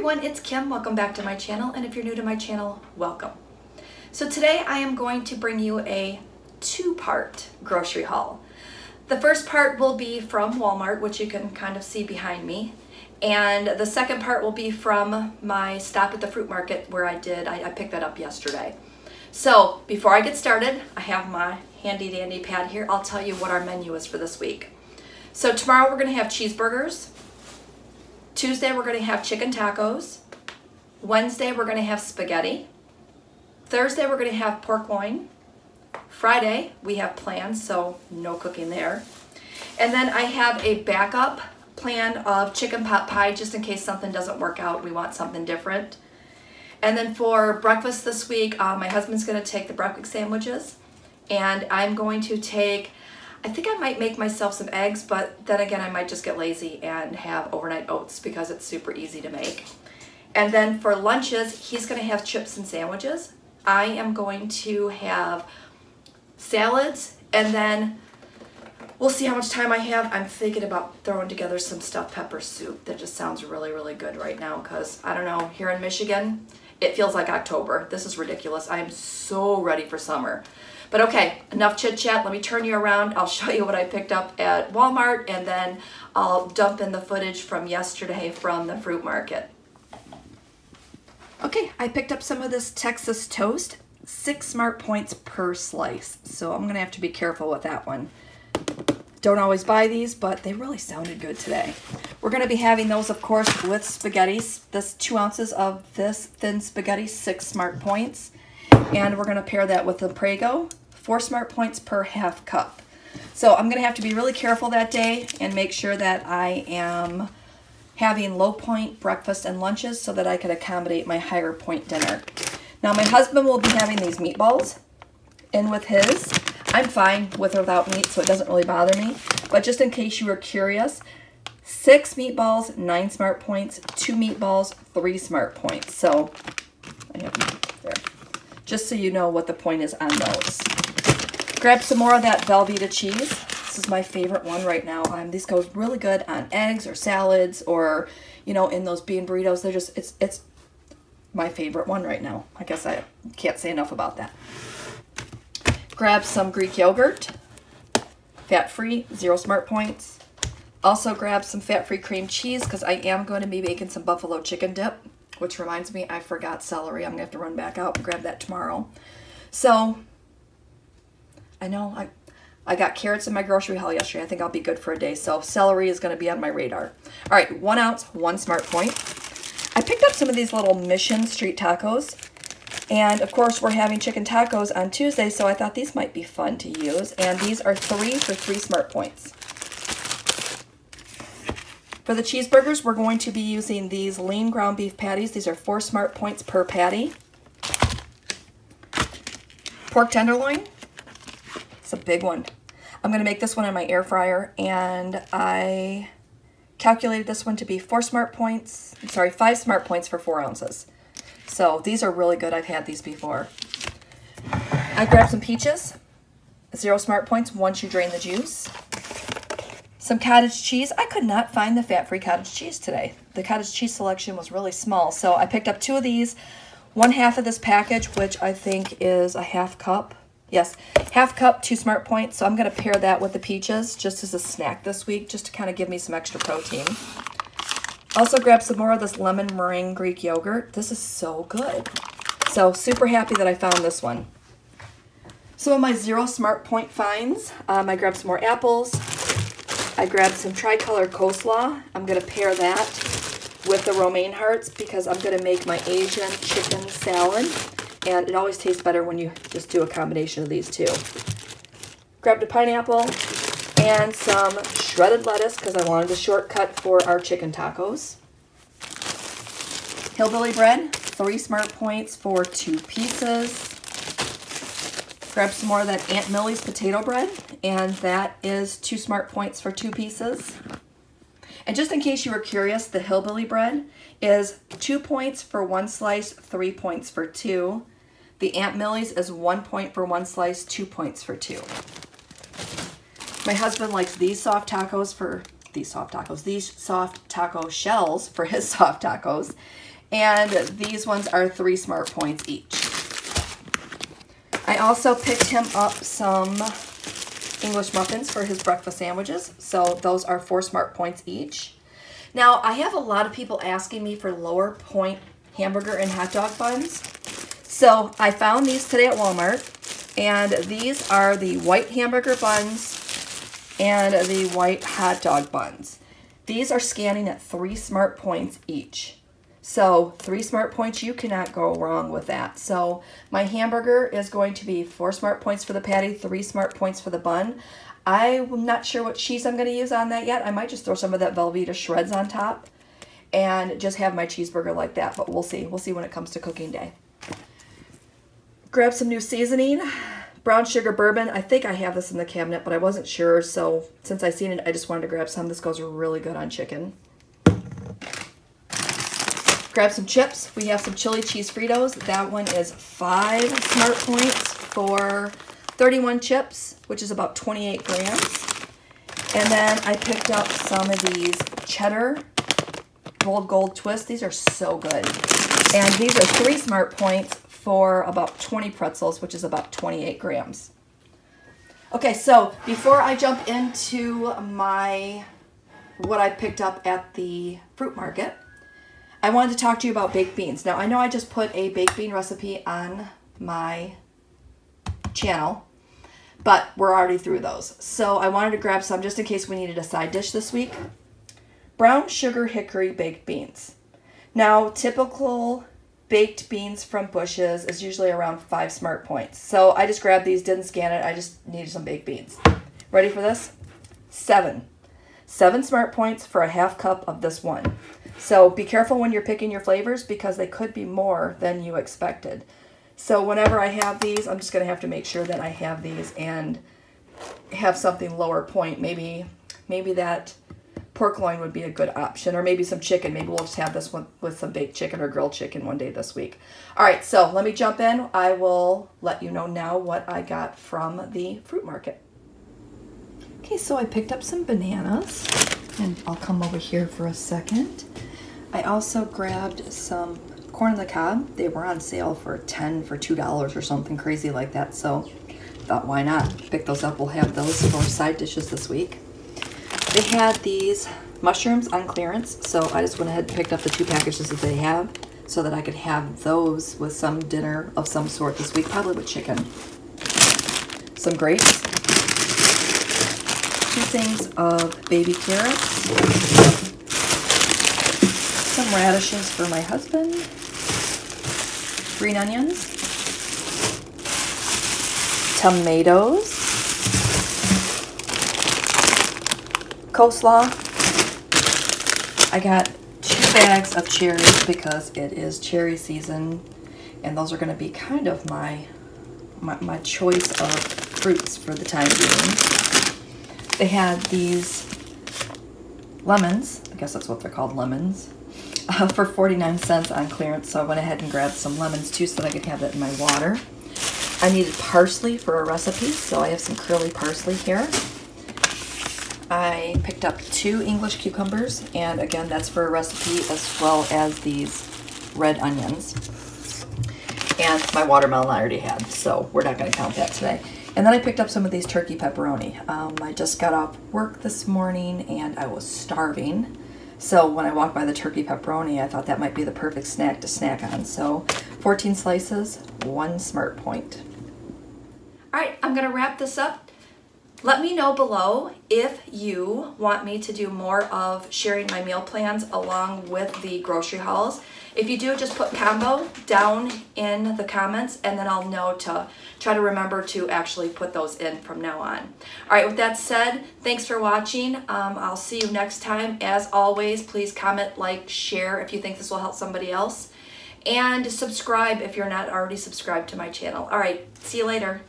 everyone, it's Kim. Welcome back to my channel, and if you're new to my channel, welcome. So today I am going to bring you a two-part grocery haul. The first part will be from Walmart, which you can kind of see behind me, and the second part will be from my stop at the fruit market where I picked that up yesterday. So before I get started, I have my handy dandy pad here. I'll tell you what our menu is for this week. So tomorrow we're going to have cheeseburgers. Tuesday we're going to have chicken tacos. Wednesday we're going to have spaghetti. Thursday we're going to have pork loin. Friday we have plans, so no cooking there. And then I have a backup plan of chicken pot pie just in case something doesn't work out. We want something different. And then for breakfast this week, my husband's going to take the breakfast sandwiches, and I'm going to take, I think I might make myself some eggs, but then again I might just get lazy and have overnight oats because it's super easy to make. And then for lunches, he's going to have chips and sandwiches. I am going to have salads, and then we'll see how much time I have. I'm thinking about throwing together some stuffed pepper soup. That just sounds really, really good right now because, I don't know, here in Michigan, it feels like October. This is ridiculous. I am so ready for summer. But okay, enough chit chat. Let me turn you around. I'll show you what I picked up at Walmart, and then I'll dump in the footage from yesterday from the fruit market. Okay, I picked up some of this Texas toast, 6 SmartPoints per slice. So I'm gonna have to be careful with that one. Don't always buy these, but they really sounded good today. We're gonna be having those, of course, with spaghetti. This 2 ounces of this thin spaghetti, 6 SmartPoints. And we're gonna pair that with the Prego, 4 SmartPoints per half cup. So I'm gonna have to be really careful that day and make sure that I am having low point breakfast and lunches so that I can accommodate my higher point dinner. Now my husband will be having these meatballs in with his. I'm fine with or without meat, so it doesn't really bother me. But just in case you were curious, 6 meatballs, 9 SmartPoints, 2 meatballs, 3 SmartPoints. So I have there. Just so you know what the point is on those. Grab some more of that Velveeta cheese. This is my favorite one right now. These goes really good on eggs or salads or, you know, in those bean burritos. They're just, it's my favorite one right now. I guess I can't say enough about that. Grab some Greek yogurt, fat-free, 0 SmartPoints. Also grab some fat-free cream cheese because I am going to be making some buffalo chicken dip, which reminds me I forgot celery. I'm going to have to run back out and grab that tomorrow. So, I know I got carrots in my grocery haul yesterday. I think I'll be good for a day. So celery is going to be on my radar. All right, 1 ounce, 1 SmartPoint. I picked up some of these little Mission Street tacos. And of course, we're having chicken tacos on Tuesday, so I thought these might be fun to use. And these are 3 for 3 SmartPoints. For the cheeseburgers, we're going to be using these lean ground beef patties. These are 4 SmartPoints per patty. Pork tenderloin. It's a big one. I'm going to make this one in my air fryer, and I calculated this one to be 5 SmartPoints for 4 ounces. So these are really good. I've had these before. I grabbed some peaches, 0 SmartPoints once you drain the juice. Some cottage cheese. I could not find the fat-free cottage cheese today. The cottage cheese selection was really small, so I picked up 2 of these, 1/2 of this package, which I think is a half cup. Yes, half cup, 2 SmartPoints. So I'm going to pair that with the peaches just as a snack this week, just to kind of give me some extra protein. Also grab some more of this lemon meringue Greek yogurt. This is so good. So super happy that I found this one. Some of my 0 SmartPoint finds. I grabbed some more apples. I grabbed some tricolor coleslaw. I'm going to pair that with the romaine hearts because I'm going to make my Asian chicken salad. And it always tastes better when you just do a combination of these two. Grabbed a pineapple and some shredded lettuce because I wanted a shortcut for our chicken tacos. Hillbilly bread, 3 SmartPoints for 2 pieces. Grab some more of that Aunt Millie's potato bread, and that is 2 SmartPoints for 2 pieces. And just in case you were curious, the hillbilly bread is 2 points for 1 slice, 3 points for 2. The Aunt Millie's is 1 point for 1 slice, 2 points for 2. My husband likes these soft taco shells for his soft tacos. And these ones are 3 SmartPoints each. I also picked him up some English muffins for his breakfast sandwiches. So those are 4 SmartPoints each. Now, I have a lot of people asking me for lower point hamburger and hot dog buns. So I found these today at Walmart. And these are the white hamburger buns and the white hot dog buns. These are scanning at 3 SmartPoints each. So 3 SmartPoints, you cannot go wrong with that. So my hamburger is going to be 4 SmartPoints for the patty, 3 SmartPoints for the bun. I'm not sure what cheese I'm going to use on that yet. I might just throw some of that Velveeta shreds on top and just have my cheeseburger like that. But we'll see. We'll see when it comes to cooking day. Grab some new seasoning. Brown sugar bourbon. I think I have this in the cabinet, but I wasn't sure. So since I seen it, I just wanted to grab some. This goes really good on chicken. Grab some chips. We have some chili cheese Fritos. That one is 5 SmartPoints for 31 chips, which is about 28 grams. And then I picked up some of these cheddar bold gold twists. These are so good. And these are 3 SmartPoints for about 20 pretzels, which is about 28 grams. Okay, so before I jump into what I picked up at the fruit market, I wanted to talk to you about baked beans. Now, I know I just put a baked bean recipe on my channel, but we're already through those. So I wanted to grab some just in case we needed a side dish this week. Brown sugar hickory baked beans. Now, typical baked beans from Bush's is usually around 5 SmartPoints. So I just grabbed these, didn't scan it. I just needed some baked beans. Ready for this? 7 SmartPoints for a half cup of this one. So be careful when you're picking your flavors because they could be more than you expected. So whenever I have these, I'm just going to have to make sure that I have these and have something lower point. Maybe that pork loin would be a good option, or maybe some chicken. Maybe we'll just have this one with some baked chicken or grilled chicken one day this week. All right, so let me jump in. I will let you know now what I got from the fruit market. Okay, so I picked up some bananas, and I'll come over here for a second. I also grabbed some corn on the cob. They were on sale for $2 or something crazy like that, so I thought why not pick those up. We'll have those for side dishes this week. They had these mushrooms on clearance, so I just went ahead and picked up the 2 packages that they have so that I could have those with some dinner of some sort this week, probably with chicken. Some grapes, 2 things of baby carrots, some radishes for my husband, green onions, tomatoes, coleslaw. I got 2 bags of cherries because it is cherry season, and those are going to be kind of my choice of fruits for the time being. They had these lemons, I guess that's what they're called, lemons, for 49 cents on clearance, so I went ahead and grabbed some lemons too so that I could have that in my water. I needed parsley for a recipe, so I have some curly parsley here. I picked up 2 English cucumbers, and again, that's for a recipe, as well as these red onions. And my watermelon I already had, so we're not going to count that today. And then I picked up some of these turkey pepperoni. I just got off work this morning, and I was starving. So when I walked by the turkey pepperoni, I thought that might be the perfect snack to snack on. So 14 slices, 1 SmartPoint. All right, I'm going to wrap this up. Let me know below if you want me to do more of sharing my meal plans along with the grocery hauls. If you do, just put combo down in the comments, and then I'll know to try to remember to actually put those in from now on. All right, with that said, thanks for watching. I'll see you next time. As always, please comment, like, share if you think this will help somebody else, and subscribe if you're not already subscribed to my channel. All right, see you later.